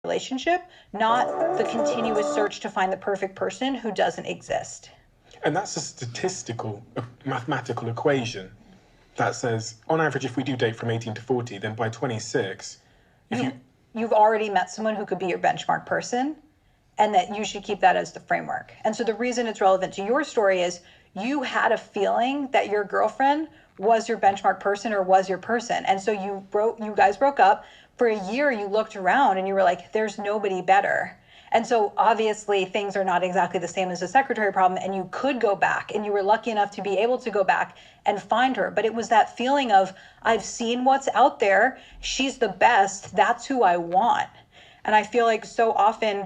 relationship, not the continuous search to find the perfect person who doesn't exist. And that's a statistical, mathematical equation that says, on average, if we do date from 18 to 40, then by 26, you've already met someone who could be your benchmark person, and that you should keep that as the framework. And so the reason it's relevant to your story is you had a feeling that your girlfriend was your benchmark person or was your person. And so you guys broke up. For a year, you looked around and you were like, there's nobody better. And so obviously things are not exactly the same as the secretary problem, and you could go back, and you were lucky enough to be able to go back and find her. But it was that feeling of, I've seen what's out there. She's the best. That's who I want. And I feel like so often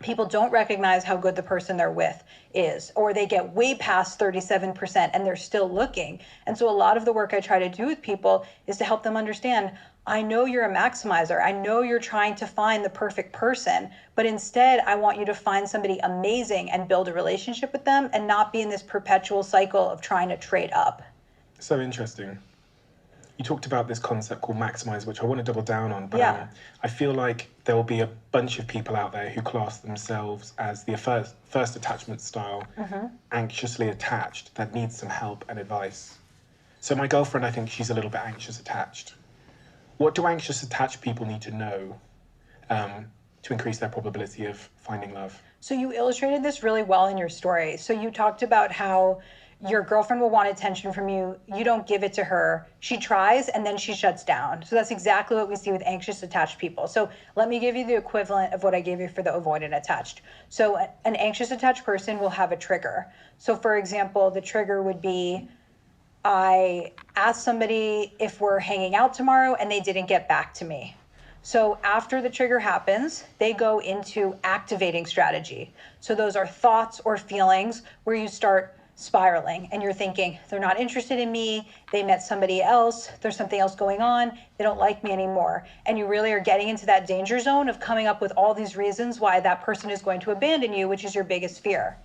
people don't recognize how good the person they're with is, or they get way past 37% and they're still looking. And so a lot of the work I try to do with people is to help them understand, I know you're a maximizer. I know you're trying to find the perfect person, but instead I want you to find somebody amazing and build a relationship with them and not be in this perpetual cycle of trying to trade up. So interesting. You talked about this concept called maximize, which I want to double down on, but Yeah. I feel like there will be a bunch of people out there who class themselves as the first attachment style, anxiously attached, that needs some help and advice. So my girlfriend, I think she's a little bit anxious attached. What do anxious attached people need to know to increase their probability of finding love? So you illustrated this really well in your story. So you talked about how your girlfriend will want attention from you. You don't give it to her. She tries and then she shuts down. So that's exactly what we see with anxious attached people. So let me give you the equivalent of what I gave you for the avoidant attached. So an anxious attached person will have a trigger. So for example, the trigger would be, I asked somebody if we're hanging out tomorrow and they didn't get back to me. So after the trigger happens, they go into activating strategy. So those are thoughts or feelings where you start spiraling and you're thinking, they're not interested in me, they met somebody else, there's something else going on, they don't like me anymore. And you really are getting into that danger zone of coming up with all these reasons why that person is going to abandon you, which is your biggest fear.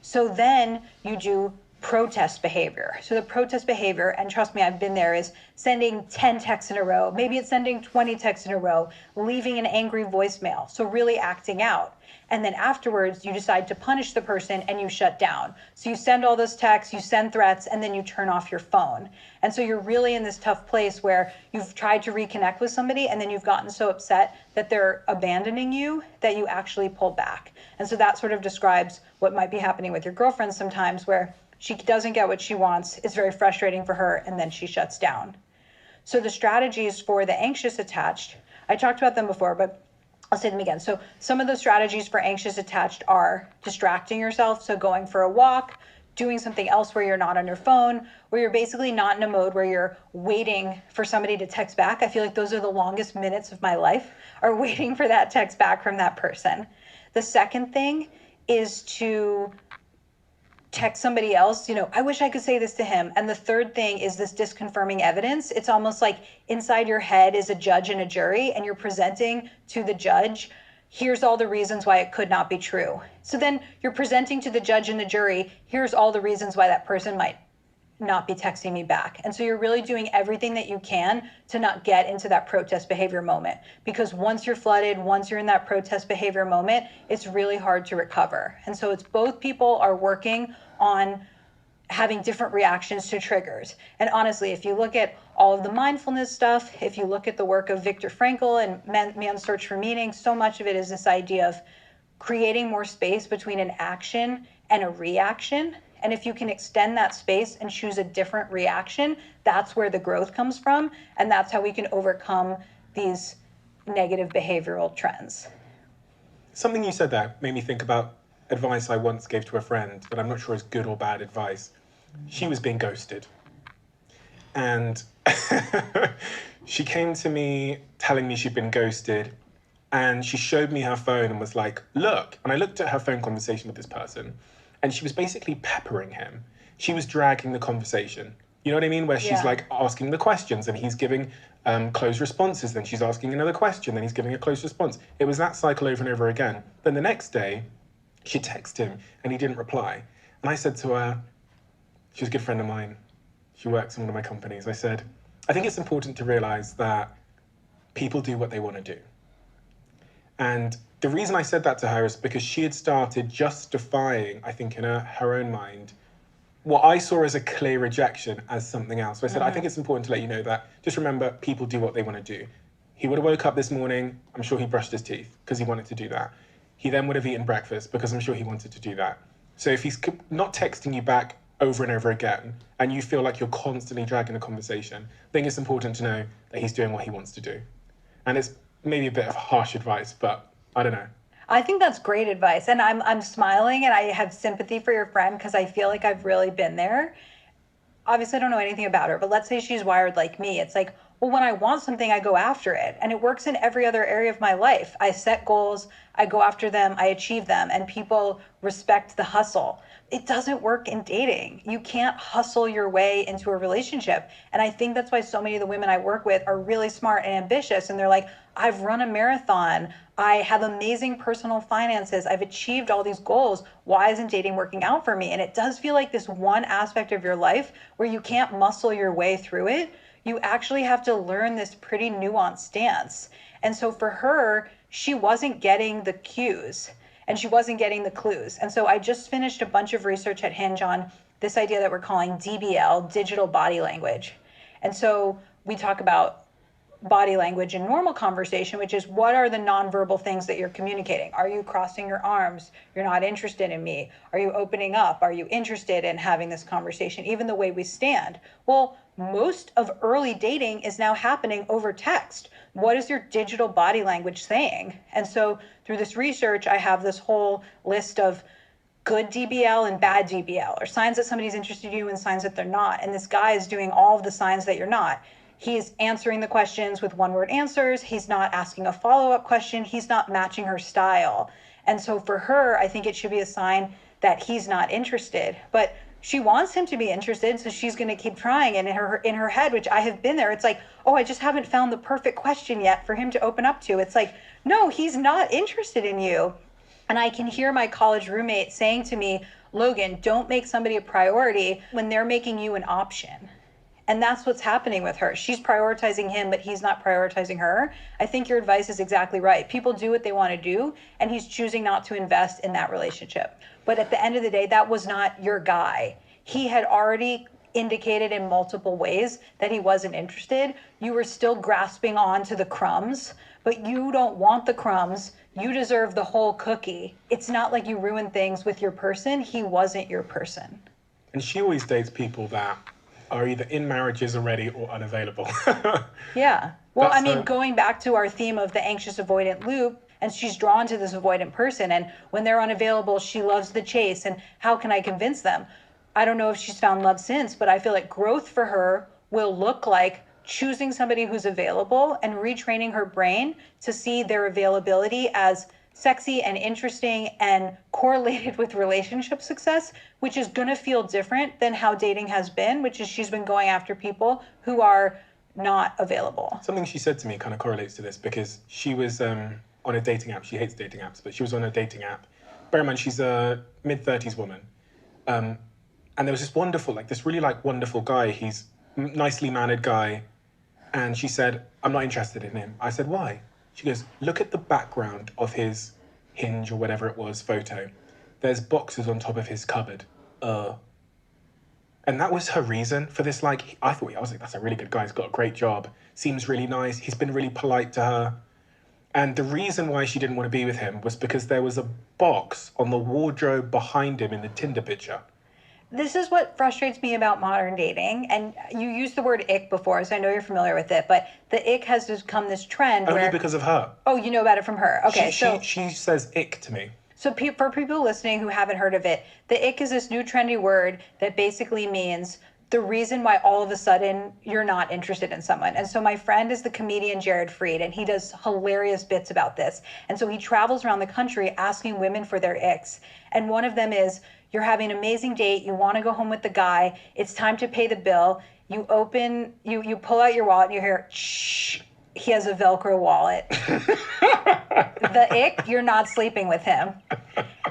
So then you do protest behavior. So the protest behavior, and trust me, I've been there, is sending 10 texts in a row. Maybe it's sending 20 texts in a row, leaving an angry voicemail. So really acting out. And then afterwards, you decide to punish the person and you shut down. So you send all those texts, you send threats, and then you turn off your phone. And so you're really in this tough place where you've tried to reconnect with somebody and then you've gotten so upset that they're abandoning you that you actually pull back. And so that sort of describes what might be happening with your girlfriend sometimes, where she doesn't get what she wants, it's very frustrating for her, and then she shuts down. So the strategies for the anxious attached, I talked about them before, but I'll say them again. So some of the strategies for anxious attached are distracting yourself. So going for a walk, doing something else where you're not on your phone, where you're basically not in a mode where you're waiting for somebody to text back. I feel like those are the longest minutes of my life, are waiting for that text back from that person. The second thing is to text somebody else, I wish I could say this to him. And the third thing is this disconfirming evidence. It's almost like inside your head is a judge and a jury, and you're presenting to the judge, here's all the reasons why it could not be true. So then you're presenting to the judge and the jury, here's all the reasons why that person might not be texting me back. And so you're really doing everything that you can to not get into that protest behavior moment, because once you're flooded, once you're in that protest behavior moment, it's really hard to recover. And so it's both people are working on having different reactions to triggers. And honestly, if you look at all of the mindfulness stuff, if you look at the work of Viktor Frankl and Man's Search for Meaning, so much of it is this idea of creating more space between an action and a reaction. And if you can extend that space and choose a different reaction, that's where the growth comes from. And that's how we can overcome these negative behavioral trends. Something you said there made me think about advice I once gave to a friend, but I'm not sure it's good or bad advice. She was being ghosted. And she came to me telling me she'd been ghosted, and she showed me her phone and was like, look. And I looked at her phone conversation with this person, and she was basically peppering him. She was dragging the conversation. You know what I mean? Where she's like asking the questions and he's giving closed responses. Then she's asking another question, then he's giving a closed response. It was that cycle over and over again. Then the next day, she texted him and he didn't reply. And I said to her, she was a good friend of mine, she works in one of my companies. I said, I think it's important to realize that people do what they want to do. And the reason I said that to her is because she had started justifying, I think in her own mind, what I saw as a clear rejection as something else. So I said, I think it's important to let you know that just remember, people do what they want to do. He would have woke up this morning, I'm sure he brushed his teeth because he wanted to do that. He then would have eaten breakfast because I'm sure he wanted to do that. So if he's not texting you back over and over again and you feel like you're constantly dragging a conversation, I think it's important to know that he's doing what he wants to do. And it's maybe a bit of harsh advice, but I don't know. I think that's great advice. And I'm smiling and I have sympathy for your friend because I feel like I've really been there. Obviously, I don't know anything about her, but let's say she's wired like me. It's like, well, when I want something, I go after it. And it works in every other area of my life. I set goals, I go after them, I achieve them, and people respect the hustle. It doesn't work in dating. You can't hustle your way into a relationship. And I think that's why so many of the women I work with are really smart and ambitious. And they're like, I've run a marathon. I have amazing personal finances. I've achieved all these goals. Why isn't dating working out for me? And it does feel like this one aspect of your life where you can't muscle your way through it. You actually have to learn this pretty nuanced stance. And so for her, she wasn't getting the cues and she wasn't getting the clues. And so I just finished a bunch of research at Hinge on this idea that we're calling DBL, digital body language. And so we talk about body language in normal conversation, which is what are the nonverbal things that you're communicating? Are you crossing your arms? You're not interested in me. Are you opening up? Are you interested in having this conversation? Even the way we stand. Well, most of early dating is now happening over text. What is your digital body language saying? And so through this research, I have this whole list of good DBL and bad DBL, or signs that somebody's interested in you and signs that they're not. And this guy is doing all of the signs that you're not. He's answering the questions with one-word answers. He's not asking a follow-up question. He's not matching her style. And so for her, I think it should be a sign that he's not interested. But she wants him to be interested, so she's going to keep trying. And in her head, which I have been there, it's like, oh, I just haven't found the perfect question yet for him to open up to. It's like, no, he's not interested in you. And I can hear my college roommate saying to me, Logan, don't make somebody a priority when they're making you an option. And that's what's happening with her. She's prioritizing him, but he's not prioritizing her. I think your advice is exactly right. People do what they want to do, and he's choosing not to invest in that relationship. But at the end of the day, that was not your guy. He had already indicated in multiple ways that he wasn't interested. You were still grasping on to the crumbs, but you don't want the crumbs. You deserve the whole cookie. It's not like you ruined things with your person. He wasn't your person. And she always dates people that are either in marriages already or unavailable. Yeah. Well, That's I mean, going back to our theme of the anxious avoidant loop, and she's drawn to this avoidant person, and when they're unavailable, she loves the chase, and how can I convince them? I don't know if she's found love since, but I feel like growth for her will look like choosing somebody who's available and retraining her brain to see their availability as sexy and interesting and correlated with relationship success, which is going to feel different than how dating has been, which is she's been going after people who are not available. Something she said to me kind of correlates to this because she was on a dating app. She hates dating apps, but she was on a dating app. Bear in mind, she's a mid-30s woman. And there was this wonderful, this really wonderful guy. He's a nicely mannered guy. And she said, I'm not interested in him. I said, why? She goes, look at the background of his Hinge or whatever it was photo. There's boxes on top of his cupboard. And that was her reason for this. I was like, that's a really good guy. He's got a great job. Seems really nice. He's been really polite to her. And the reason why she didn't want to be with him was because there was a box on the wardrobe behind him in the Tinder picture. This is what frustrates me about modern dating. And you used the word ick before, so I know you're familiar with it. But the ick has become this trend Only because of her. Oh, you know about it from her. Okay, she says ick to me. So for people listening who haven't heard of it, the ick is this new trendy word that basically means the reason why all of a sudden you're not interested in someone. And so my friend is the comedian Jared Freed, and he does hilarious bits about this. And so he travels around the country asking women for their icks. And one of them is, you're having an amazing date, you want to go home with the guy, it's time to pay the bill, you pull out your wallet and you hear, shh, he has a Velcro wallet. The ick, you're not sleeping with him.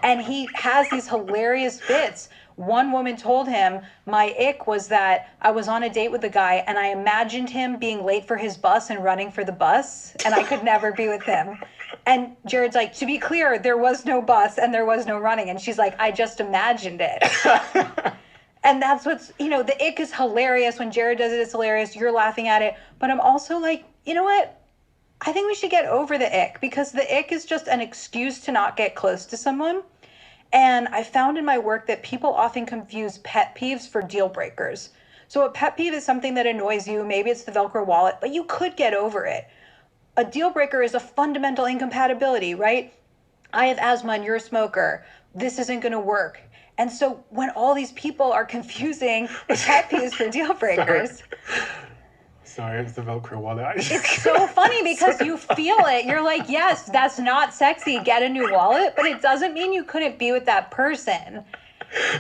And he has these hilarious bits. One woman told him, my ick was that I was on a date with a guy and I imagined him being late for his bus and running for the bus, and I could never be with him. And Jared's like, to be clear, there was no bus and there was no running. And she's like, I just imagined it. And that's what's, the ick is hilarious. When Jared does it, it's hilarious. You're laughing at it. But I'm also like, you know what? I think we should get over the ick, because the ick is just an excuse to not get close to someone. And I found in my work that people often confuse pet peeves for deal breakers. So a pet peeve is something that annoys you. Maybe it's the Velcro wallet, but you could get over it. A deal breaker is a fundamental incompatibility, right? I have asthma and you're a smoker. This isn't going to work. And so when all these people are confusing pet peeves for deal breakers. Sorry, it's the Velcro wallet. It's so funny because you feel it. You're like, yes, that's not sexy. Get a new wallet. But it doesn't mean you couldn't be with that person.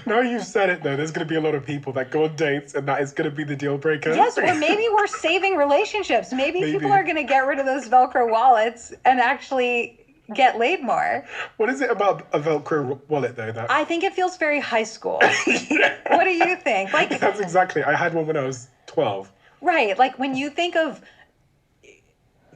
Now you've said it, though, there's going to be a lot of people that go on dates and that is going to be the deal breaker. Yes, or maybe we're saving relationships. Maybe people are going to get rid of those Velcro wallets and actually get laid more. What is it about a Velcro wallet, though? That I think it feels very high school. Yeah. What do you think? Like, that's exactly. I had one when I was 12. Right. Like when you think of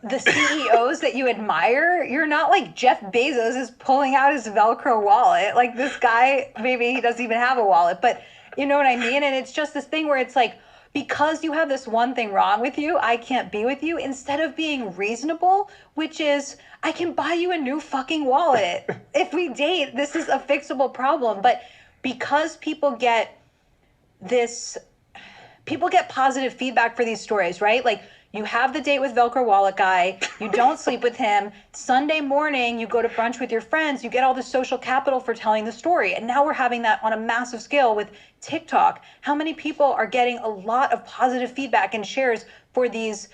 the CEOs that you admire, you're not like Jeff Bezos is pulling out his Velcro wallet. Like this guy, maybe he doesn't even have a wallet, but you know what I mean? And it's just this thing where it's like, because you have this one thing wrong with you, I can't be with you, instead of being reasonable, which is, I can buy you a new fucking wallet. If we date, this is a fixable problem. But because people get positive feedback for these stories, right? Like you have the date with Velcro wallet guy, you don't sleep with him. Sunday morning, you go to brunch with your friends, you get all the social capital for telling the story. And now we're having that on a massive scale with TikTok. How many people are getting a lot of positive feedback and shares for these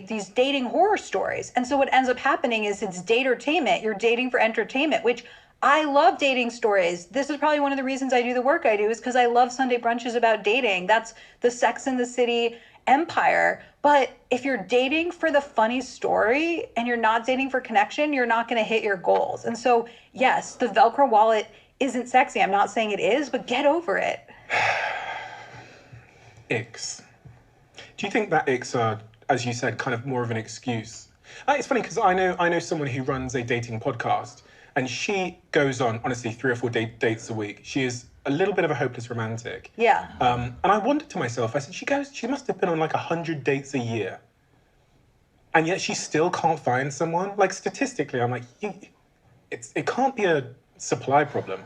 these dating horror stories? And so what ends up happening is it's datertainment. You're dating for entertainment, which I love dating stories. This is probably one of the reasons I do the work I do, is because I love Sunday brunches about dating. That's the Sex and the City empire. But if you're dating for the funny story and you're not dating for connection, you're not going to hit your goals. And so, yes, the Velcro wallet isn't sexy. I'm not saying it is, but get over it. Icks. Do you think that icks are, as you said, kind of more of an excuse? It's funny because I know someone who runs a dating podcast, and she goes on, honestly, 3 or 4 dates a week. She is a little bit of a hopeless romantic. Yeah. And I wondered to myself, I said, she must have been on like 100 dates a year. And yet she still can't find someone. Like statistically, I'm like, it can't be a supply problem.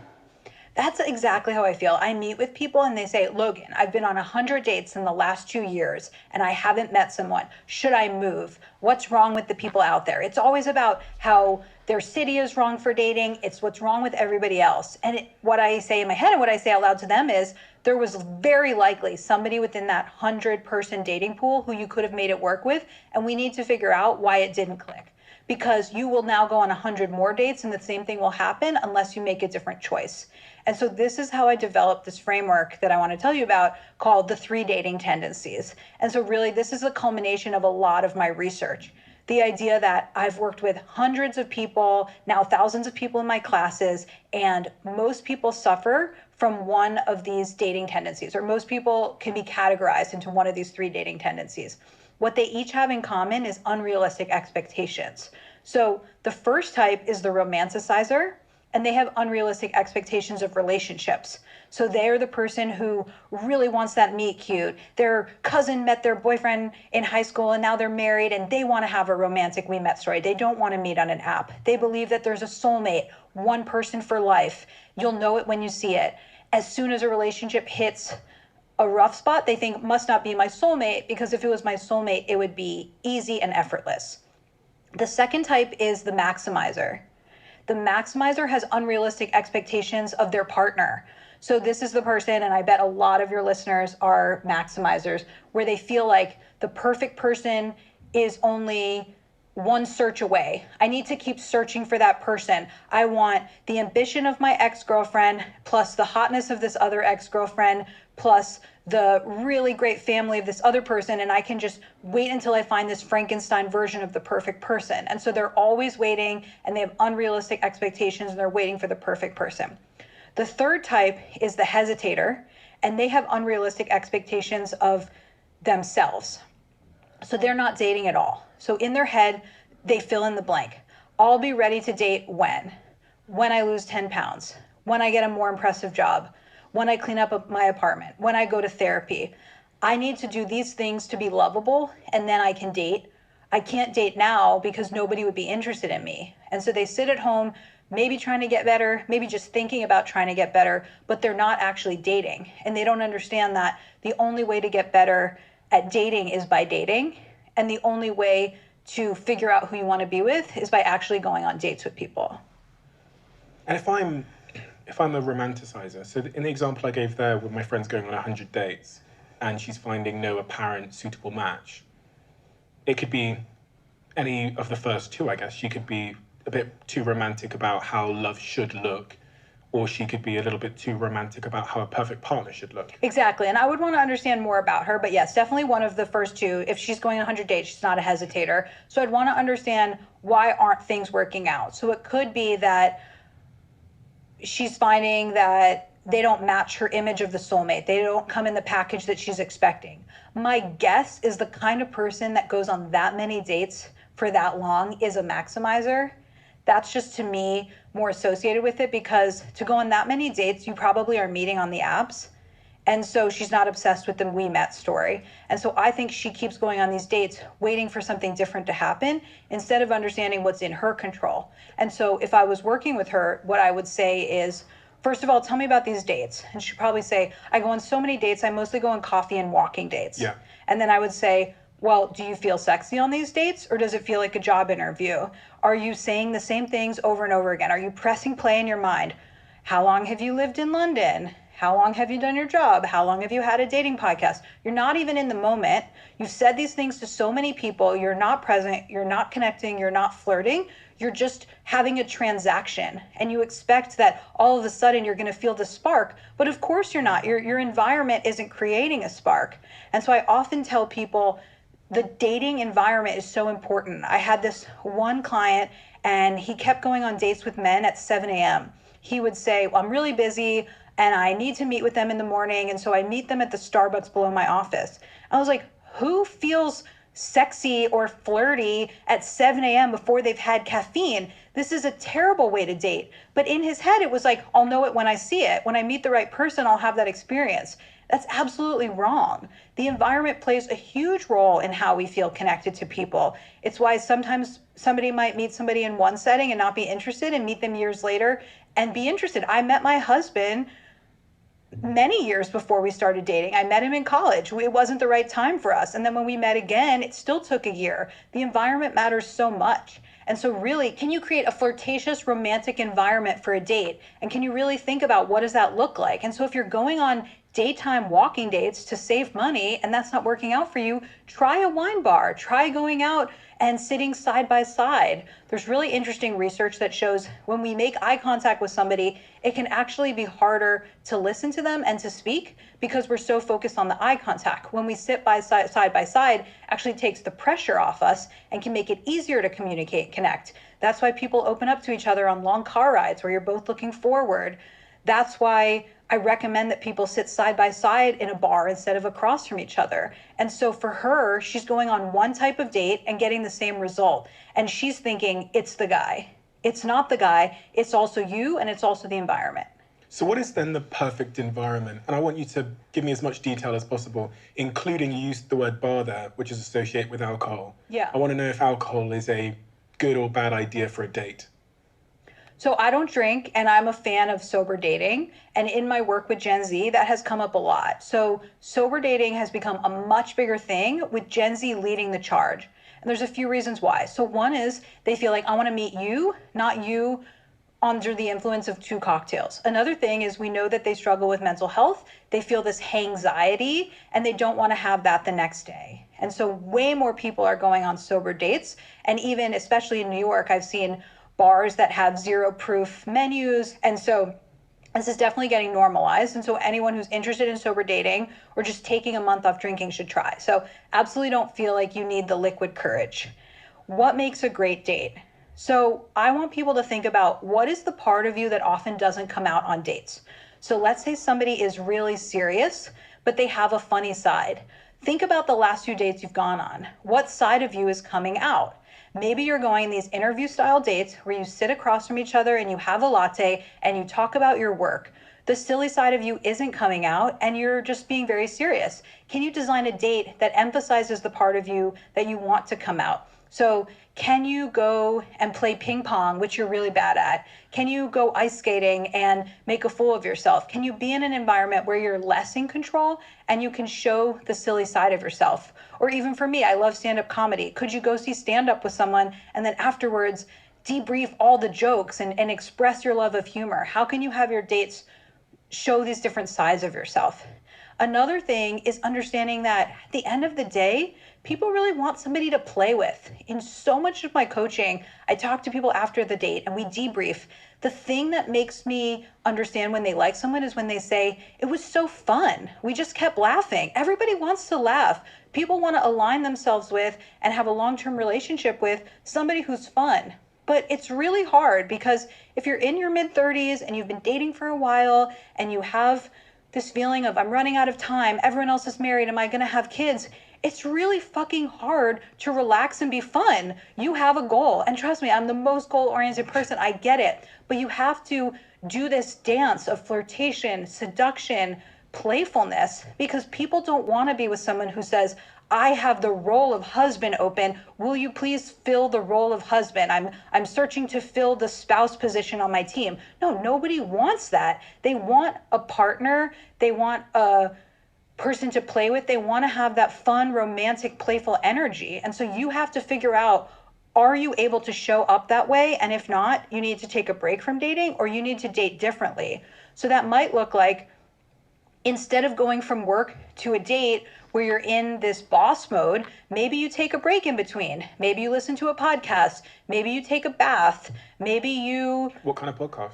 That's exactly how I feel. I meet with people and they say, Logan, I've been on 100 dates in the last 2 years and I haven't met someone. Should I move? What's wrong with the people out there? It's always about how their city is wrong for dating. It's what's wrong with everybody else. And what I say in my head and what I say out loud to them is, there was very likely somebody within that 100-person dating pool who you could have made it work with. And we need to figure out why it didn't click. Because you will now go on 100 more dates and the same thing will happen unless you make a different choice. And so this is how I developed this framework that I want to tell you about, called the 3 dating tendencies. And so really this is a culmination of a lot of my research. The idea that I've worked with hundreds of people, now thousands of people in my classes, and most people suffer from one of these dating tendencies, or most people can be categorized into one of these 3 dating tendencies. What they each have in common is unrealistic expectations. So the first type is the romanticizer, and they have unrealistic expectations of relationships. So they are the person who really wants that meet cute. Their cousin met their boyfriend in high school and now they're married and they want to have a romantic we met story. They don't want to meet on an app. They believe that there's a soulmate, one person for life. You'll know it when you see it. As soon as a relationship hits a rough spot, they think must not be my soulmate, because if it was my soulmate, it would be easy and effortless. The second type is the maximizer. The maximizer has unrealistic expectations of their partner. So this is the person, and I bet a lot of your listeners are maximizers, where they feel like the perfect person is only one search away. I need to keep searching for that person. I want the ambition of my ex-girlfriend plus the hotness of this other ex-girlfriend plus the really great family of this other person, and I can just wait until I find this Frankenstein version of the perfect person. And so they're always waiting, and they have unrealistic expectations, and they're waiting for the perfect person. The third type is the hesitator, and they have unrealistic expectations of themselves. So they're not dating at all. So in their head, they fill in the blank. I'll be ready to date when I lose 10 pounds, when I get a more impressive job, when I clean up my apartment, when I go to therapy. I need to do these things to be lovable, and then I can date. I can't date now because nobody would be interested in me. And so they sit at home, maybe trying to get better, maybe just thinking about trying to get better, but they're not actually dating. And they don't understand that the only way to get better at dating is by dating. And the only way to figure out who you want to be with is by actually going on dates with people. And if I'm a romanticizer, so in the example I gave there with my friends going on 100 dates and she's finding no apparent suitable match, it could be any of the first two, I guess. She could be a bit too romantic about how love should look, or she could be a little bit too romantic about how a perfect partner should look. Exactly. And I would want to understand more about her. But yes, definitely one of the first two. If she's going 100 dates, she's not a hesitator. So I'd want to understand, why aren't things working out? So it could be that she's finding that they don't match her image of the soulmate. They don't come in the package that she's expecting. My guess is the kind of person that goes on that many dates for that long is a maximizer. That's just, to me, more associated with it, because to go on that many dates, you probably are meeting on the apps. And so she's not obsessed with the we met story. And so I think she keeps going on these dates, waiting for something different to happen instead of understanding what's in her control. And so if I was working with her, what I would say is, first of all, tell me about these dates. And she'd probably say, I go on so many dates. I mostly go on coffee and walking dates. Yeah. And then I would say, well, do you feel sexy on these dates, or does it feel like a job interview? Are you saying the same things over and over again? Are you pressing play in your mind? How long have you lived in London? How long have you done your job? How long have you had a dating podcast? You're not even in the moment. You've said these things to so many people. You're not present. You're not connecting. You're not flirting. You're just having a transaction. And you expect that all of a sudden you're going to feel the spark. But of course you're not. Your environment isn't creating a spark. And so I often tell people, the dating environment is so important. I had this one client, and he kept going on dates with men at 7 a.m. He would say, well, I'm really busy and I need to meet with them in the morning. And so I meet them at the Starbucks below my office. I was like, who feels sexy or flirty at 7 a.m. before they've had caffeine? This is a terrible way to date. But in his head, it was like, I'll know it when I see it. When I meet the right person, I'll have that experience. That's absolutely wrong. The environment plays a huge role in how we feel connected to people. It's why sometimes somebody might meet somebody in one setting and not be interested, and meet them years later and be interested. I met my husband many years before we started dating. I met him in college. It wasn't the right time for us. And then when we met again, it still took a year. The environment matters so much. And so really, can you create a flirtatious, romantic environment for a date? And can you really think about, what does that look like? And so if you're going on daytime walking dates to save money and that's not working out for you, try a wine bar. Try going out and sitting side by side. There's really interesting research that shows when we make eye contact with somebody, it can actually be harder to listen to them and to speak because we're so focused on the eye contact. When we sit side by side, actually takes the pressure off us and can make it easier to communicate and connect. That's why people open up to each other on long car rides where you're both looking forward. That's why I recommend that people sit side by side in a bar instead of across from each other. And so for her, she's going on one type of date and getting the same result. And she's thinking it's the guy. It's not the guy. It's also you, and it's also the environment. So what is then the perfect environment? And I want you to give me as much detail as possible, including, you used the word bar there, which is associated with alcohol. Yeah. I want to know if alcohol is a good or bad idea for a date. So I don't drink, and I'm a fan of sober dating. And in my work with Gen Z, that has come up a lot. So sober dating has become a much bigger thing, with Gen Z leading the charge. And there's a few reasons why. So one is they feel like, I want to meet you, not you under the influence of 2 cocktails. Another thing is, we know that they struggle with mental health. They feel this anxiety, and they don't want to have that the next day. And so way more people are going on sober dates. And even, especially in New York, I've seen bars that have 0 proof menus. And so this is definitely getting normalized. And so anyone who's interested in sober dating or just taking a month off drinking should try. So absolutely don't feel like you need the liquid courage. What makes a great date? So I want people to think about, what is the part of you that often doesn't come out on dates? So let's say somebody is really serious, but they have a funny side. Think about the last few dates you've gone on. What side of you is coming out? Maybe you're going these interview style dates where you sit across from each other and you have a latte and you talk about your work. The silly side of you isn't coming out and you're just being very serious. Can you design a date that emphasizes the part of you that you want to come out? So can you go and play ping pong, which you're really bad at? Can you go ice skating and make a fool of yourself? Can you be in an environment where you're less in control and you can show the silly side of yourself? Or even for me, I love stand-up comedy. Could you go see stand-up with someone and then afterwards debrief all the jokes and express your love of humor? How can you have your dates show these different sides of yourself? Another thing is understanding that at the end of the day, people really want somebody to play with. In so much of my coaching, I talk to people after the date and we debrief. The thing that makes me understand when they like someone is when they say, it was so fun. We just kept laughing. Everybody wants to laugh. People want to align themselves with and have a long-term relationship with somebody who's fun. But it's really hard because if you're in your mid-30s and you've been dating for a while and you have this feeling of I'm running out of time, everyone else is married, am I gonna have kids? It's really fucking hard to relax and be fun. You have a goal. And trust me, I'm the most goal-oriented person, I get it. But you have to do this dance of flirtation, seduction, playfulness, because people don't wanna be with someone who says, I have the role of husband open. Will you please fill the role of husband? I'm searching to fill the spouse position on my team. No, nobody wants that. They want a partner. They want a person to play with. They want to have that fun, romantic, playful energy. And so you have to figure out, are you able to show up that way? And if not, you need to take a break from dating or you need to date differently. So that might look like, instead of going from work to a date where you're in this boss mode, maybe you take a break in between. Maybe you listen to a podcast. Maybe you take a bath. Maybe you... What kind of podcast?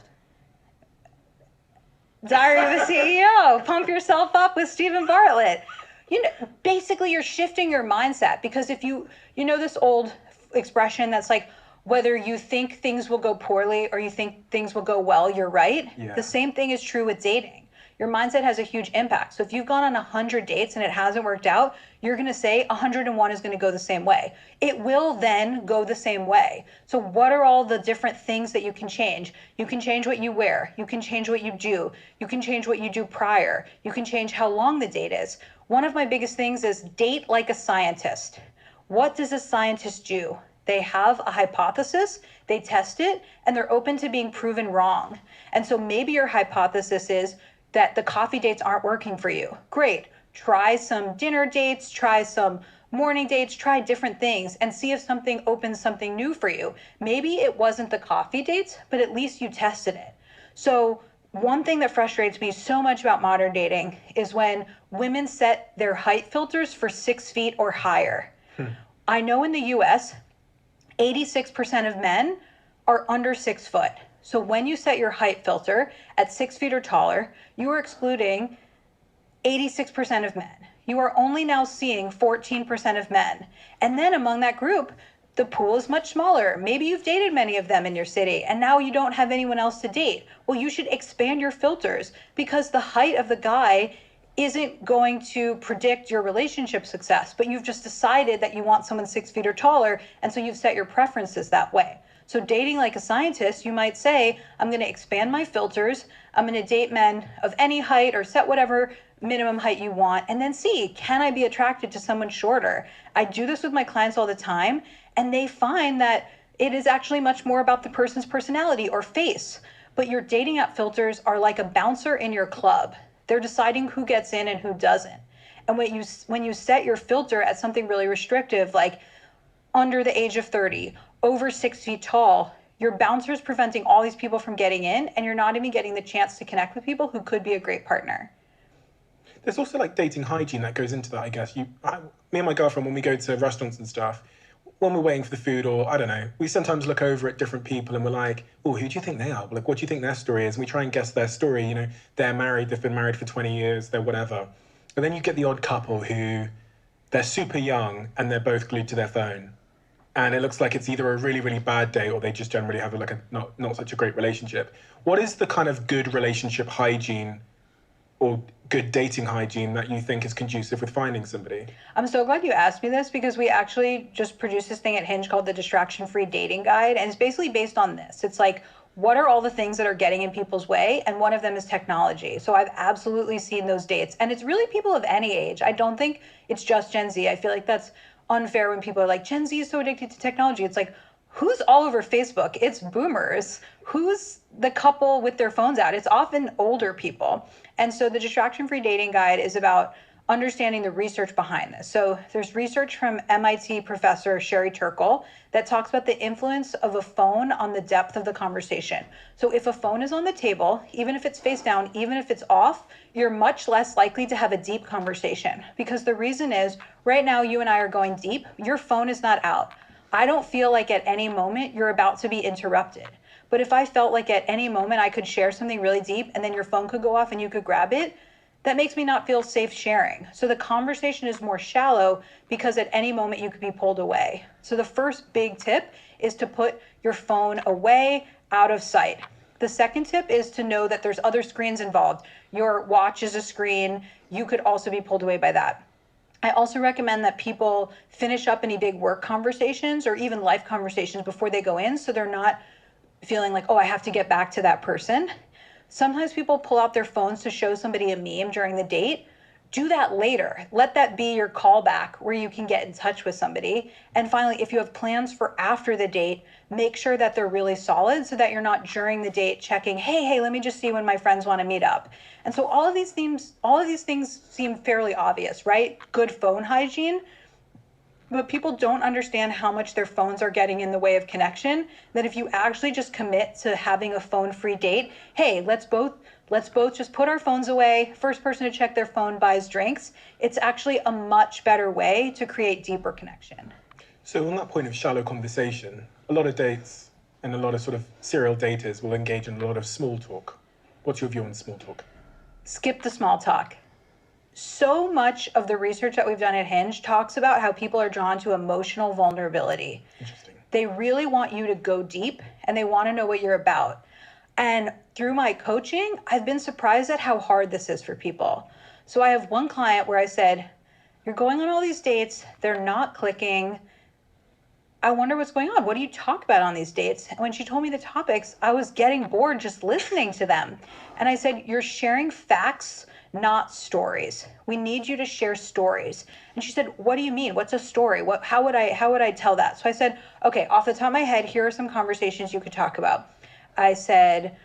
Diary of a CEO. Pump yourself up with Stephen Bartlett. You know, basically you're shifting your mindset because if you know this old expression that's like, whether you think things will go poorly or you think things will go well, you're right. Yeah. The same thing is true with dating. Your mindset has a huge impact. So if you've gone on 100 dates and it hasn't worked out, you're gonna say 101 is gonna go the same way. It will then go the same way. So what are all the different things that you can change? You can change what you wear. You can change what you do. You can change what you do prior. You can change how long the date is. One of my biggest things is date like a scientist. What does a scientist do? They have a hypothesis, they test it, and they're open to being proven wrong. And so maybe your hypothesis is that the coffee dates aren't working for you. Great. Try some dinner dates, try some morning dates, try different things and see if something opens something new for you. Maybe it wasn't the coffee dates, but at least you tested it. So one thing that frustrates me so much about modern dating is when women set their height filters for 6 feet or higher. I know in the US, 86% of men are under 6 foot. So when you set your height filter at 6 feet or taller, you are excluding 86% of men. You are only now seeing 14% of men. And then among that group, the pool is much smaller. Maybe you've dated many of them in your city and now you don't have anyone else to date. Well, you should expand your filters because the height of the guy isn't going to predict your relationship success, but you've just decided that you want someone 6 feet or taller, and so you've set your preferences that way. So dating like a scientist, you might say, I'm going to expand my filters. I'm going to date men of any height or set whatever minimum height you want and then see, can I be attracted to someone shorter? I do this with my clients all the time and they find that it is actually much more about the person's personality or face. But your dating app filters are like a bouncer in your club. They're deciding who gets in and who doesn't. And when you set your filter at something really restrictive, like under the age of 30, over 6 feet tall, your bouncer is preventing all these people from getting in, and you're not even getting the chance to connect with people who could be a great partner. There's also like dating hygiene that goes into that, I guess. Me and my girlfriend, when we go to restaurants and stuff, when we're waiting for the food or I don't know, we sometimes look over at different people and we're like, oh, who do you think they are? Like, what do you think their story is? And we try and guess their story. You know, they're married, they've been married for 20 years, they're whatever. But then you get the odd couple who they're super young and they're both glued to their phone. And it looks like it's either a really, really bad day or they just generally have like a not such a great relationship. What is the kind of good relationship hygiene or good dating hygiene that you think is conducive with finding somebody? I'm so glad you asked me this because we actually just produced this thing at Hinge called the Distraction-Free Dating Guide. And it's basically based on this. It's like, what are all the things that are getting in people's way? And one of them is technology. So I've absolutely seen those dates. And it's really people of any age. I don't think it's just Gen Z. I feel like that's unfair when people are like, Gen Z is so addicted to technology. It's like, who's all over Facebook? It's boomers. Who's the couple with their phones out? It's often older people. And so the Distraction-Free Dating Guide is about understanding the research behind this. So there's research from MIT professor Sherry Turkle that talks about the influence of a phone on the depth of the conversation. So if a phone is on the table, even if it's face down, even if it's off, you're much less likely to have a deep conversation. Because the reason is, right now you and I are going deep, your phone is not out. I don't feel like at any moment you're about to be interrupted. But if I felt like at any moment I could share something really deep and then your phone could go off and you could grab it, that makes me not feel safe sharing. So the conversation is more shallow because at any moment you could be pulled away. So the first big tip is to put your phone away, out of sight. The second tip is to know that there's other screens involved. Your watch is a screen. You could also be pulled away by that. I also recommend that people finish up any big work conversations or even life conversations before they go in, so they're not feeling like, oh, I have to get back to that person. Sometimes people pull out their phones to show somebody a meme during the date. Do that later. Let that be your callback where you can get in touch with somebody. And finally, if you have plans for after the date, make sure that they're really solid so that you're not during the date checking, hey, let me just see when my friends want to meet up. And so all of these things seem fairly obvious, right? Good phone hygiene. But people don't understand how much their phones are getting in the way of connection, that if you actually just commit to having a phone-free date, hey, let's both just put our phones away. First person to check their phone buys drinks. It's actually a much better way to create deeper connection. So on that point of shallow conversation, a lot of dates and a lot of sort of serial daters will engage in a lot of small talk. What's your view on small talk? Skip the small talk. So much of the research that we've done at Hinge talks about how people are drawn to emotional vulnerability. Interesting. They really want you to go deep and they want to know what you're about. And through my coaching, I've been surprised at how hard this is for people. So I have one client where I said, you're going on all these dates, they're not clicking. I wonder what's going on. What do you talk about on these dates? And when she told me the topics, I was getting bored just listening to them. And I said, you're sharing facts, not stories. We need you to share stories. And she said, what do you mean? What's a story? How would I tell that? So I said, okay, off the top of my head, here are some conversations you could talk about. I said,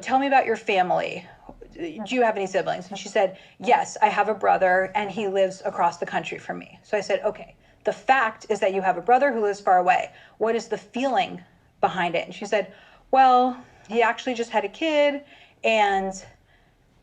tell me about your family. Do you have any siblings? And she said, yes, I have a brother and he lives across the country from me. So I said, okay, the fact is that you have a brother who lives far away. What is the feeling behind it? And she said, well, he actually just had a kid and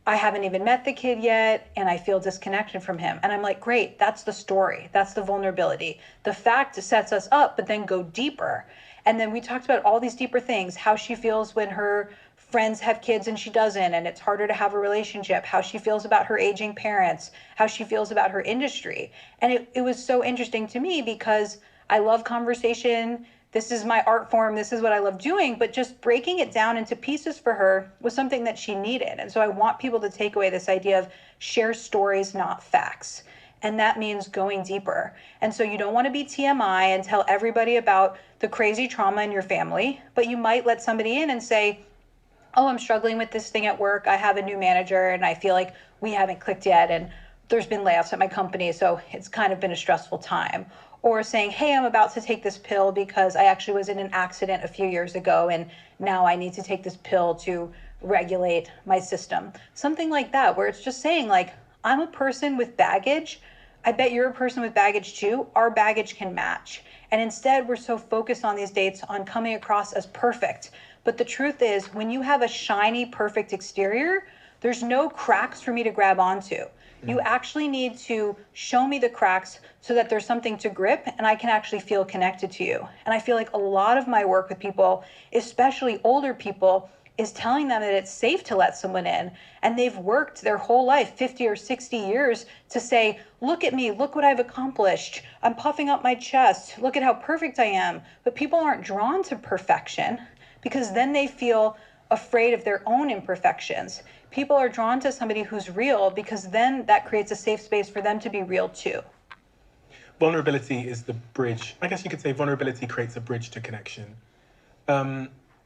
I haven't even met the kid yet, and I feel disconnected from him. And I'm like, great, that's the story. That's the vulnerability. The fact sets us up, but then go deeper. And then we talked about all these deeper things, how she feels when her friends have kids and she doesn't, and it's harder to have a relationship, how she feels about her aging parents, how she feels about her industry. And it was so interesting to me because I love conversation. This is my art form. This is what I love doing. But just breaking it down into pieces for her was something that she needed. And so I want people to take away this idea of share stories, not facts. And that means going deeper. And so you don't want to be TMI and tell everybody about the crazy trauma in your family, but you might let somebody in and say, oh, I'm struggling with this thing at work. I have a new manager and I feel like we haven't clicked yet. And there's been layoffs at my company. So it's kind of been a stressful time. Or saying, hey, I'm about to take this pill because I actually was in an accident a few years ago and now I need to take this pill to regulate my system. Something like that, where it's just saying like, I'm a person with baggage. I bet you're a person with baggage too. Our baggage can match. And instead, we're so focused on these dates on coming across as perfect. But the truth is, when you have a shiny, perfect exterior, there's no cracks for me to grab onto. You actually need to show me the cracks so that there's something to grip and I can actually feel connected to you. And I feel like a lot of my work with people, especially older people, is telling them that it's safe to let someone in. And they've worked their whole life, 50 or 60 years, to say, look at me, look what I've accomplished. I'm puffing up my chest. Look at how perfect I am. But people aren't drawn to perfection because then they feel afraid of their own imperfections. People are drawn to somebody who's real because then that creates a safe space for them to be real too. Vulnerability is the bridge. I guess you could say vulnerability creates a bridge to connection.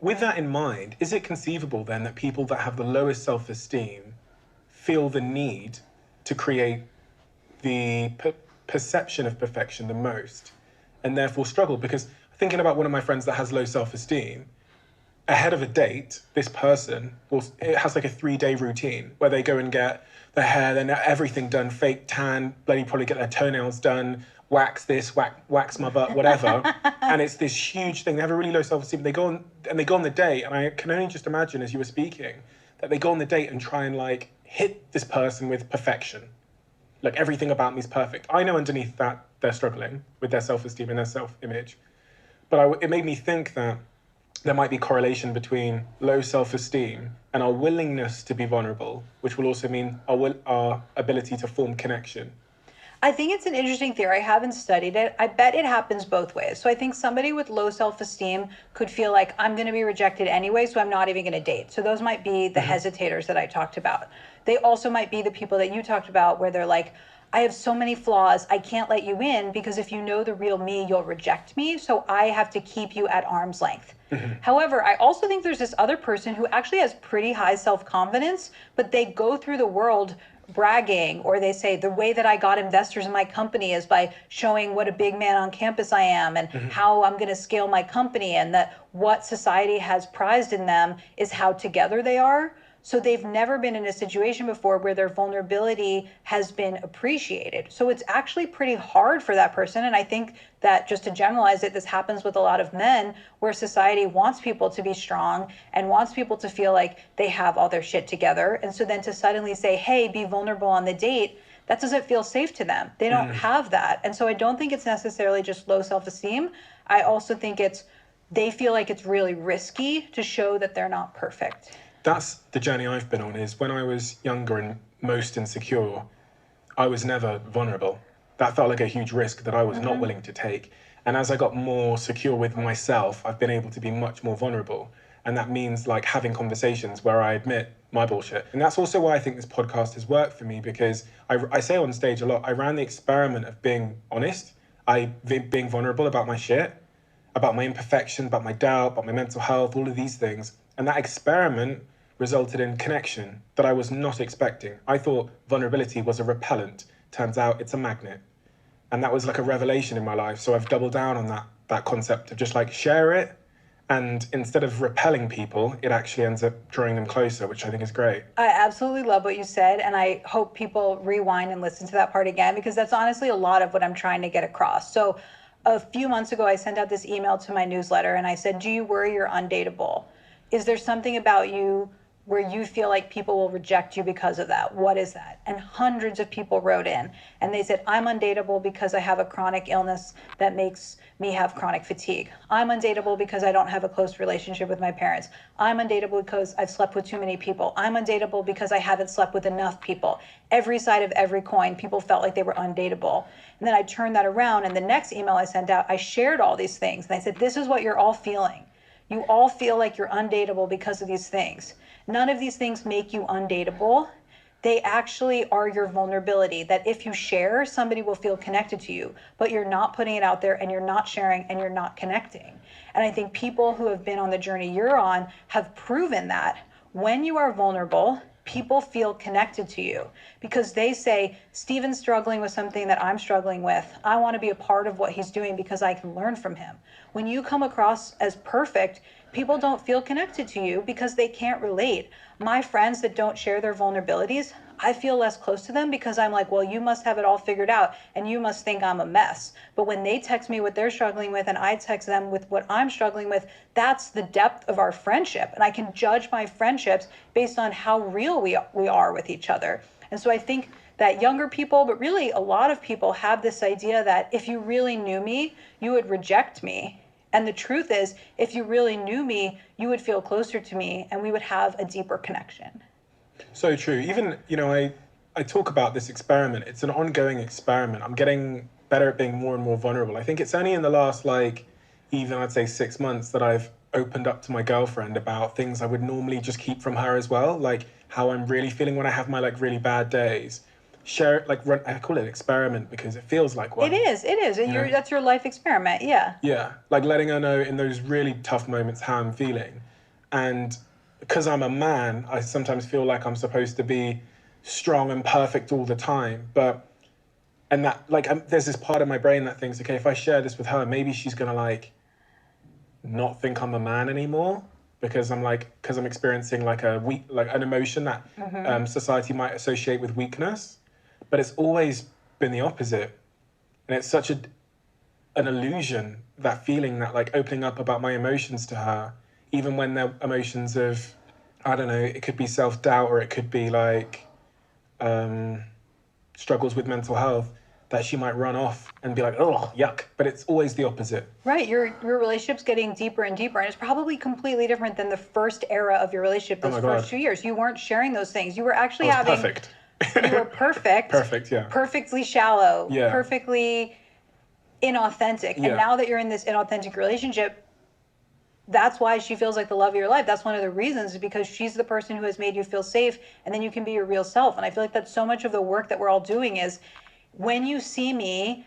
With that in mind, is it conceivable then that people that have the lowest self-esteem feel the need to create the perception of perfection the most and therefore struggle? Because thinking about one of my friends that has low self-esteem, ahead of a date, this person it has like a 3-day routine where they go and get their hair, then everything done, fake tan, bloody probably get their toenails done, wax this, wax my butt, whatever. And it's this huge thing. They have a really low self-esteem. They go on the date, and I can only just imagine as you were speaking that they go on the date and try and like hit this person with perfection. Like everything about me is perfect. I know underneath that they're struggling with their self-esteem and their self-image. But it made me think that there might be correlation between low self-esteem and our willingness to be vulnerable, which will also mean our ability to form connection. I think it's an interesting theory. I haven't studied it. I bet it happens both ways. So I think somebody with low self-esteem could feel like I'm going to be rejected anyway, so I'm not even going to date. So those might be the hesitators that I talked about. They also might be the people that you talked about where they're like, I have so many flaws, I can't let you in because if you know the real me, you'll reject me. So I have to keep you at arm's length. However, I also think there's this other person who actually has pretty high self-confidence, but they go through the world bragging, or they say the way that I got investors in my company is by showing what a big man on campus I am and how I'm going to scale my company, and that what society has prized in them is how together they are. So they've never been in a situation before where their vulnerability has been appreciated. So it's actually pretty hard for that person. And I think that, just to generalize it, this happens with a lot of men where society wants people to be strong and wants people to feel like they have all their shit together. And so then to suddenly say, hey, be vulnerable on the date, that doesn't feel safe to them. They don't have that. And so I don't think it's necessarily just low self-esteem. I also think they feel like it's really risky to show that they're not perfect. That's the journey I've been on, is when I was younger and most insecure, I was never vulnerable. That felt like a huge risk that I was not willing to take. And as I got more secure with myself, I've been able to be much more vulnerable. And that means like having conversations where I admit my bullshit. And that's also why I think this podcast has worked for me, because I say on stage a lot, I ran the experiment of being honest, being vulnerable about my shit, about my imperfections, about my doubt, about my mental health, all of these things. And that experiment resulted in connection that I was not expecting. I thought vulnerability was a repellent. Turns out it's a magnet. And that was like a revelation in my life. So I've doubled down on that concept of just like share it. And instead of repelling people, it actually ends up drawing them closer, which I think is great. I absolutely love what you said. And I hope people rewind and listen to that part again, because that's honestly a lot of what I'm trying to get across. So a few months ago, I sent out this email to my newsletter and I said, do you worry you're undateable? Is there something about you where you feel like people will reject you because of that? What is that? And hundreds of people wrote in and they said, I'm undateable because I have a chronic illness that makes me have chronic fatigue. I'm undateable because I don't have a close relationship with my parents. I'm undateable because I've slept with too many people. I'm undateable because I haven't slept with enough people. Every side of every coin, people felt like they were undateable. And then I turned that around, and the next email I sent out, I shared all these things. And I said, this is what you're all feeling. You all feel like you're undateable because of these things. None of these things make you undateable. They actually are your vulnerability, that if you share, somebody will feel connected to you, but you're not putting it out there and you're not sharing and you're not connecting. And I think people who have been on the journey you're on have proven that when you are vulnerable, people feel connected to you because they say, Steven's struggling with something that I'm struggling with. I want to be a part of what he's doing because I can learn from him. When you come across as perfect, people don't feel connected to you because they can't relate. My friends that don't share their vulnerabilities, I feel less close to them because I'm like, well, you must have it all figured out and you must think I'm a mess. But when they text me what they're struggling with and I text them with what I'm struggling with, that's the depth of our friendship. And I can judge my friendships based on how real we are with each other. And so I think that younger people, but really a lot of people, have this idea that if you really knew me, you would reject me. And the truth is, if you really knew me, you would feel closer to me and we would have a deeper connection. So true. Even, I talk about this experiment. It's an ongoing experiment. I'm getting better at being more and more vulnerable. I think it's only in the last, even I'd say 6 months that I've opened up to my girlfriend about things I would normally just keep from her as well, like how I'm really feeling when I have my like really bad days. Share it, like run, I call it experiment because it feels like one. It is. And You know? that's your life experiment. Yeah. Yeah, like letting her know in those really tough moments how I'm feeling. And because I'm a man, I sometimes feel like I'm supposed to be strong and perfect all the time. And that, like, there's this part of my brain that thinks, okay, if I share this with her, maybe she's gonna like not think I'm a man anymore because because I'm experiencing like like an emotion that society might associate with weakness. But it's always been the opposite. And it's such an illusion, that feeling, that like opening up about my emotions to her, even when they're emotions of, I don't know, it could be self-doubt or it could be like struggles with mental health, that she might run off and be like, oh, yuck. But it's always the opposite. Right. Your relationship's getting deeper and deeper, and it's probably completely different than the first era of your relationship, those first 2 years. You weren't sharing those things. You were actually having perfect. You were perfect. Perfect, yeah. Perfectly shallow. Yeah. Perfectly inauthentic. Yeah. And now that you're in this inauthentic relationship, that's why she feels like the love of your life. That's one of the reasons, is because she's the person who has made you feel safe, and then you can be your real self. And I feel like that's so much of the work that we're all doing is, when you see me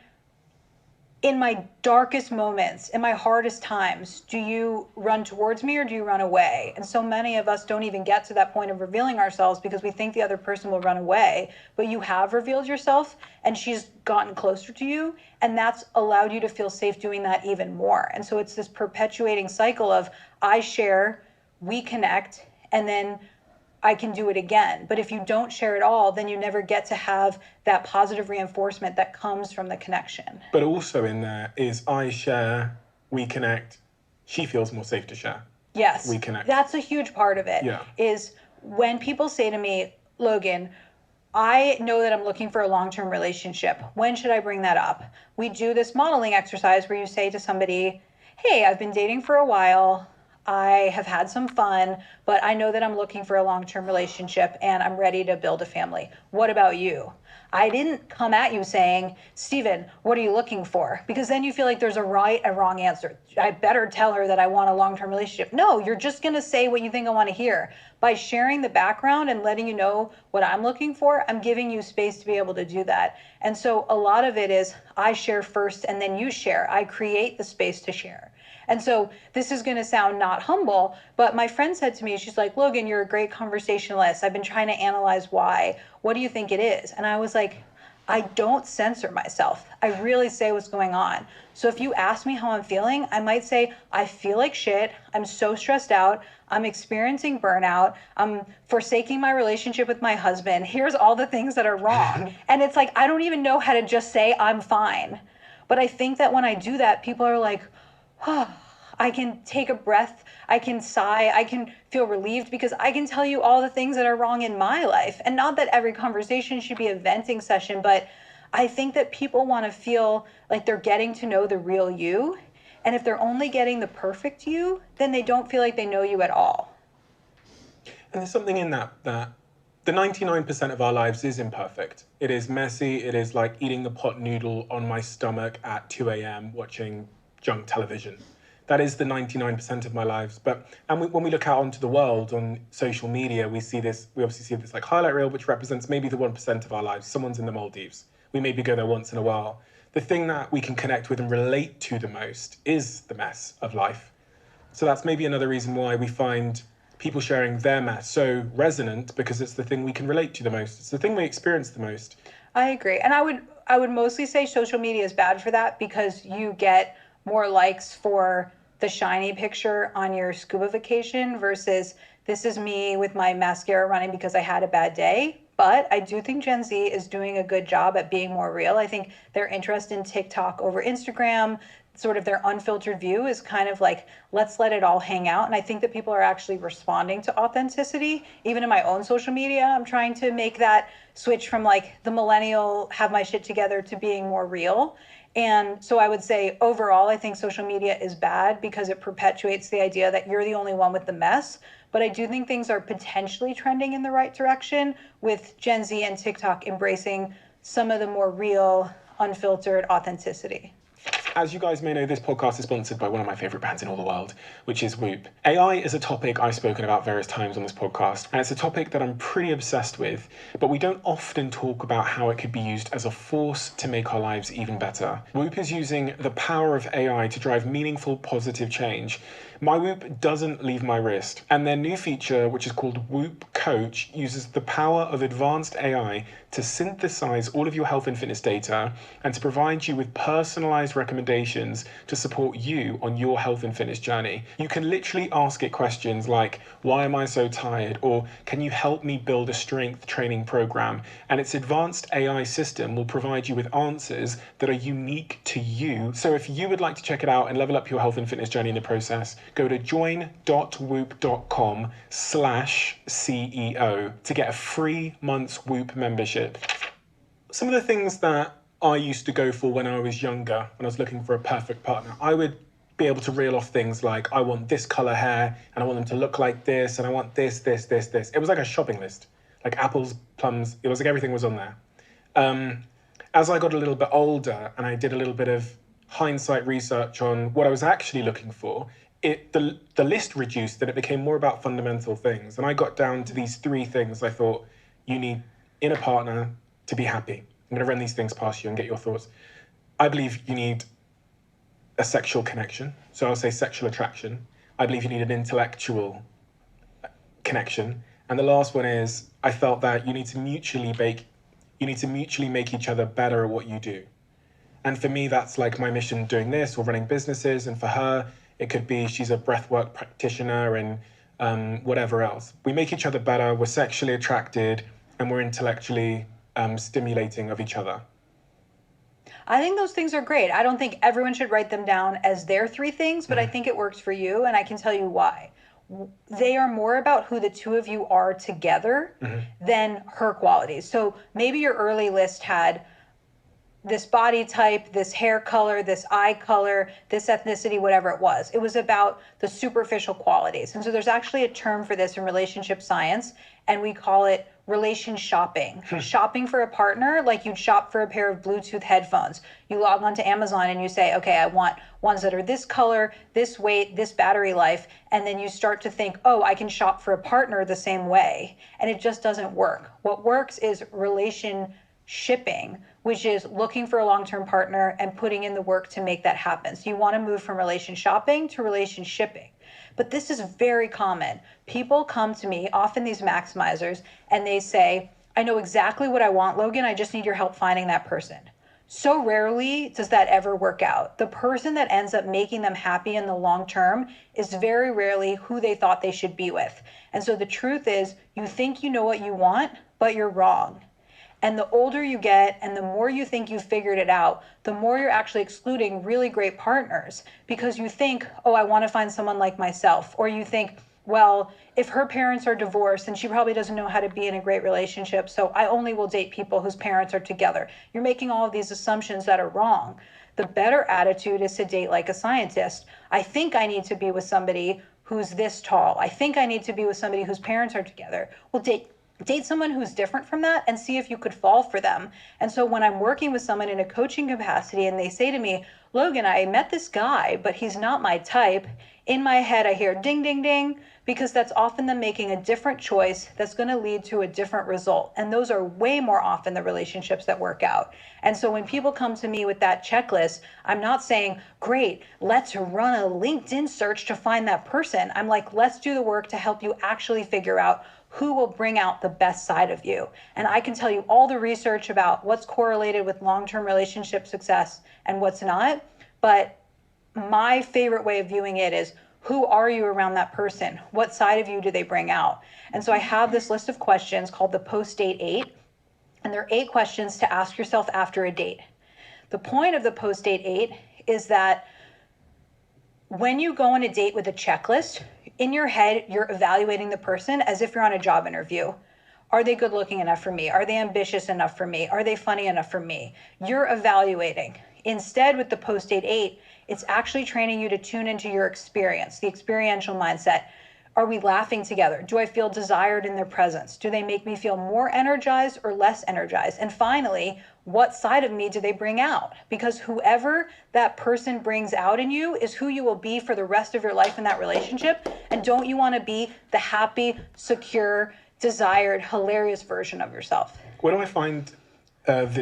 in my darkest moments, in my hardest times, do you run towards me or do you run away? And so many of us don't even get to that point of revealing ourselves because we think the other person will run away. But you have revealed yourself, and she's gotten closer to you, and that's allowed you to feel safe doing that even more. And so it's this perpetuating cycle of, I share, we connect, and then I can do it again. But if you don't share at all, then you never get to have that positive reinforcement that comes from the connection. But also in there is, I share, we connect, she feels more safe to share. Yes. We connect. That's a huge part of it. Yeah. Is when people say to me, Logan, I know that I'm looking for a long-term relationship. When should I bring that up? We do this modeling exercise where you say to somebody, hey, I've been dating for a while. I have had some fun, but I know that I'm looking for a long-term relationship and I'm ready to build a family. What about you? I didn't come at you saying, Steven, what are you looking for? Because then you feel like there's a right and wrong answer. I better tell her that I want a long-term relationship. No, you're just going to say what you think I want to hear. By sharing the background and letting you know what I'm looking for, I'm giving you space to be able to do that. And so a lot of it is, I share first and then you share. I create the space to share. And so this is going to sound not humble, but my friend said to me, she's like, Logan, you're a great conversationalist. I've been trying to analyze why. What do you think it is? And I was like, I don't censor myself. I really say what's going on. So if you ask me how I'm feeling, I might say, I feel like shit. I'm so stressed out. I'm experiencing burnout. I'm forsaking my relationship with my husband. Here's all the things that are wrong. And it's like, I don't even know how to just say I'm fine. But I think that when I do that, people are like, I can take a breath, I can sigh, I can feel relieved because I can tell you all the things that are wrong in my life. And not that every conversation should be a venting session, but I think that people want to feel like they're getting to know the real you. And if they're only getting the perfect you, then they don't feel like they know you at all. And there's something in that the 99% of our lives is imperfect. It is messy. It is like eating the pot noodle on my stomach at 2 a.m. watching junk television. That is the 99% of my lives. When we look out onto the world on social media, we obviously see this like highlight reel, which represents maybe the 1% of our lives. Someone's in the Maldives. We maybe go there once in a while. The thing that we can connect with and relate to the most is the mess of life. So that's maybe another reason why we find people sharing their mess so resonant, because it's the thing we can relate to the most. It's the thing we experience the most. I agree. And I would mostly say social media is bad for that, because you get more likes for the shiny picture on your scuba vacation versus this is me with my mascara running because I had a bad day. But I do think Gen Z is doing a good job at being more real. I think their interest in TikTok over Instagram, sort of their unfiltered view, is kind of like, let's let it all hang out. And I think that people are actually responding to authenticity. Even in my own social media, I'm trying to make that switch from like the millennial have my shit together to being more real. And so I would say overall, I think social media is bad because it perpetuates the idea that you're the only one with the mess. But I do think things are potentially trending in the right direction with Gen Z and TikTok embracing some of the more real, unfiltered authenticity. As you guys may know, this podcast is sponsored by one of my favorite brands in all the world, which is Whoop. AI is a topic I've spoken about various times on this podcast, and it's a topic that I'm pretty obsessed with, but we don't often talk about how it could be used as a force to make our lives even better. Whoop is using the power of AI to drive meaningful, positive change. My Whoop doesn't leave my wrist, and their new feature, which is called Whoop Coach, uses the power of advanced AI to synthesize all of your health and fitness data and to provide you with personalized recommendations to support you on your health and fitness journey. You can literally ask it questions like, why am I so tired? Or can you help me build a strength training program? And its advanced AI system will provide you with answers that are unique to you. So if you would like to check it out and level up your health and fitness journey in the process, go to join.whoop.com/CEO to get a free month's Whoop membership. Some of the things that I used to go for when I was younger, when I was looking for a perfect partner, I would be able to reel off things like, I want this color hair, and I want them to look like this, and I want this, this, this, this. It was like a shopping list, like apples, plums, it was like everything was on there. As I got a little bit older and I did a little bit of hindsight research on what I was actually looking for, the list reduced and it became more about fundamental things. And I got down to these 3 things I thought you need in a partner to be happy. I'm going to run these things past you and get your thoughts. I believe you need a sexual connection. So I'll say sexual attraction. I believe you need an intellectual connection. And the last one is, I felt that you need to mutually make each other better at what you do. And for me, that's like my mission doing this or running businesses. And for her, it could be she's a breathwork practitioner and whatever else. We make each other better, we're sexually attracted, and we're intellectually stimulating of each other. I think those things are great. I don't think everyone should write them down as their 3 things, but I think it works for you, and I can tell you why. They are more about who the 2 of you are together than her qualities. So maybe your early list had this body type, this hair color, this eye color, this ethnicity, whatever it was. It was about the superficial qualities. And so there's actually a term for this in relationship science, and we call it relation shopping. Shopping for a partner like you'd shop for a pair of Bluetooth headphones. You log onto Amazon and you say, okay, I want ones that are this color, this weight, this battery life, and then you start to think, oh, I can shop for a partner the same way. And it just doesn't work. What works is relation shipping, which is looking for a long-term partner and putting in the work to make that happen. So you want to move from relation shopping to relation shipping. But this is very common. People come to me, often these maximizers, and they say, I know exactly what I want, Logan, I just need your help finding that person. So rarely does that ever work out. The person that ends up making them happy in the long term is very rarely who they thought they should be with. And so the truth is, you think you know what you want, but you're wrong. And the older you get and the more you think you've figured it out, the more you're actually excluding really great partners because you think, oh, I want to find someone like myself. Or you think, well, if her parents are divorced, then she probably doesn't know how to be in a great relationship. So I only will date people whose parents are together. You're making all of these assumptions that are wrong. The better attitude is to date like a scientist. I think I need to be with somebody who's this tall. I think I need to be with somebody whose parents are together. Well, date someone who's different from that and see if you could fall for them. And so when I'm working with someone in a coaching capacity and they say to me, Logan, I met this guy, but he's not my type. In my head, I hear ding, ding, ding, because that's often them making a different choice that's going to lead to a different result. And those are way more often the relationships that work out. And so when people come to me with that checklist, I'm not saying, great, let's run a LinkedIn search to find that person. I'm like, let's do the work to help you actually figure out who will bring out the best side of you. And I can tell you all the research about what's correlated with long-term relationship success and what's not. But my favorite way of viewing it is, who are you around that person? What side of you do they bring out? And so I have this list of questions called the post-date 8. And there are 8 questions to ask yourself after a date. The point of the post-date 8 is that when you go on a date with a checklist, in your head, you're evaluating the person as if you're on a job interview. Are they good looking enough for me? Are they ambitious enough for me? Are they funny enough for me? You're evaluating. Instead, with the post-date 8, it's actually training you to tune into your experience, the experiential mindset. Are we laughing together? Do I feel desired in their presence? Do they make me feel more energized or less energized? And finally, what side of me do they bring out? Because whoever that person brings out in you is who you will be for the rest of your life in that relationship. And don't you want to be the happy, secure, desired, hilarious version of yourself? Where do I find this